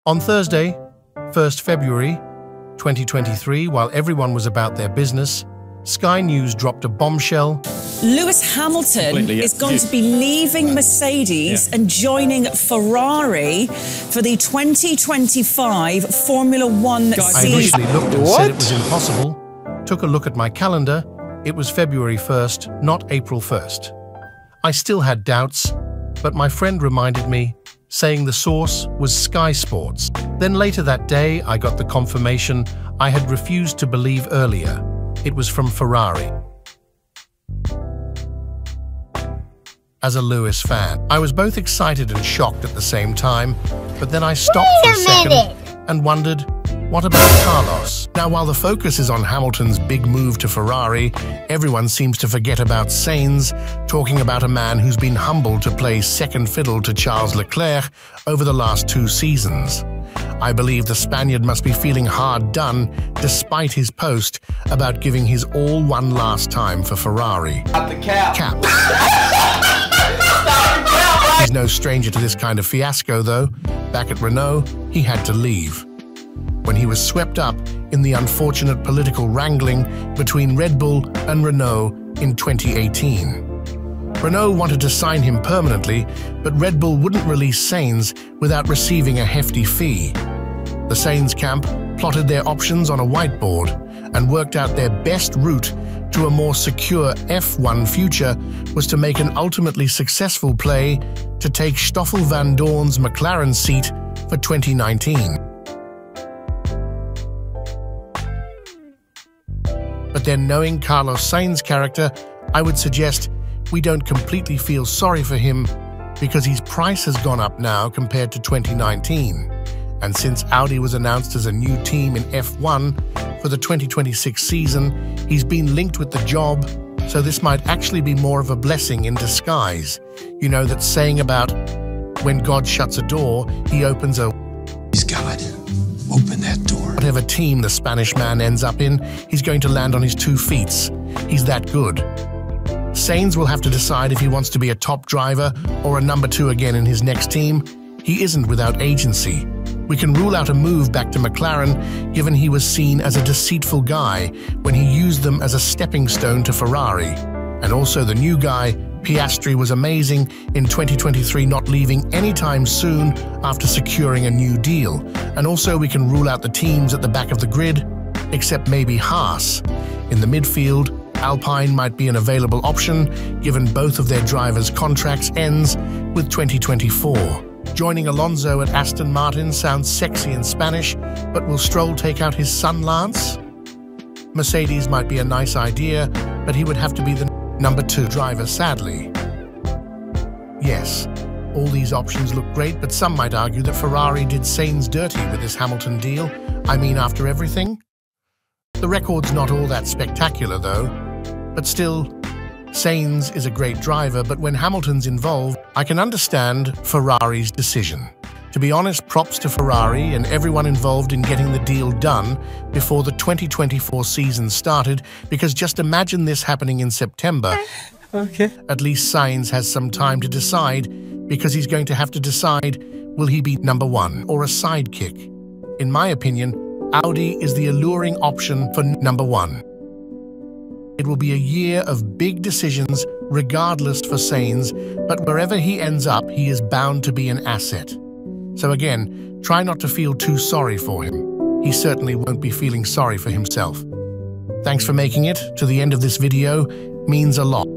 On Thursday, 1st February 2023, while everyone was about their business, Sky News dropped a bombshell. Lewis Hamilton is going to be leaving Mercedes and joining Ferrari for the 2025 Formula One season. I initially looked and said it was impossible. Took a look at my calendar. It was February 1st, not April 1st. I still had doubts, but my friend reminded me, saying the source was Sky Sports. Then later that day, I got the confirmation I had refused to believe earlier. It was from Ferrari. As a Lewis fan, I was both excited and shocked at the same time, but then I stopped for a second and wondered, what about Carlos? Now, while the focus is on Hamilton's big move to Ferrari, everyone seems to forget about Sainz, talking about a man who's been humbled to play second fiddle to Charles Leclerc over the last 2 seasons. I believe the Spaniard must be feeling hard done despite his post about giving his all one last time for Ferrari. At the cap. He's no stranger to this kind of fiasco, though. Back at Renault, he had to leave when he was swept up in the unfortunate political wrangling between Red Bull and Renault in 2018. Renault wanted to sign him permanently, but Red Bull wouldn't release Sainz without receiving a hefty fee. The Sainz camp plotted their options on a whiteboard and worked out their best route to a more secure F1 future was to make an ultimately successful play to take Stoffel van Dorn's McLaren seat for 2019. But then, knowing Carlos Sainz's character, I would suggest we don't completely feel sorry for him because his price has gone up now compared to 2019. And since Audi was announced as a new team in F1 for the 2026 season, he's been linked with the job, so this might actually be more of a blessing in disguise. You know that saying about when God shuts a door, he opens a... Please God, open that door. Whatever team the Spanish man ends up in, he's going to land on his 2 feet. He's that good. Sainz will have to decide if he wants to be a top driver or a number 2 again in his next team. He isn't without agency. We can rule out a move back to McLaren, given he was seen as a deceitful guy when he used them as a stepping stone to Ferrari. And also the new guy, Piastri, was amazing in 2023, not leaving anytime soon after securing a new deal. And also we can rule out the teams at the back of the grid, except maybe Haas. In the midfield, Alpine might be an available option, given both of their drivers' contracts ends with 2024. Joining Alonso at Aston Martin sounds sexy in Spanish, but will Stroll take out his son Lance? Mercedes might be a nice idea, but he would have to be the number 2 driver, sadly. Yes, all these options look great, but some might argue that Ferrari did Sainz dirty with this Hamilton deal. I mean, after everything? The record's not all that spectacular, though. But still, Sainz is a great driver, but when Hamilton's involved, I can understand Ferrari's decision. To be honest, props to Ferrari and everyone involved in getting the deal done before the 2024 season started, because just imagine this happening in September. Okay. At least Sainz has some time to decide, because he's going to have to decide, will he be number 1 or a sidekick? In my opinion, Audi is the alluring option for number 1. It will be a year of big decisions regardless for Sainz, but wherever he ends up, he is bound to be an asset. So again, try not to feel too sorry for him. He certainly won't be feeling sorry for himself. Thanks for making it to the end of this video. Means a lot.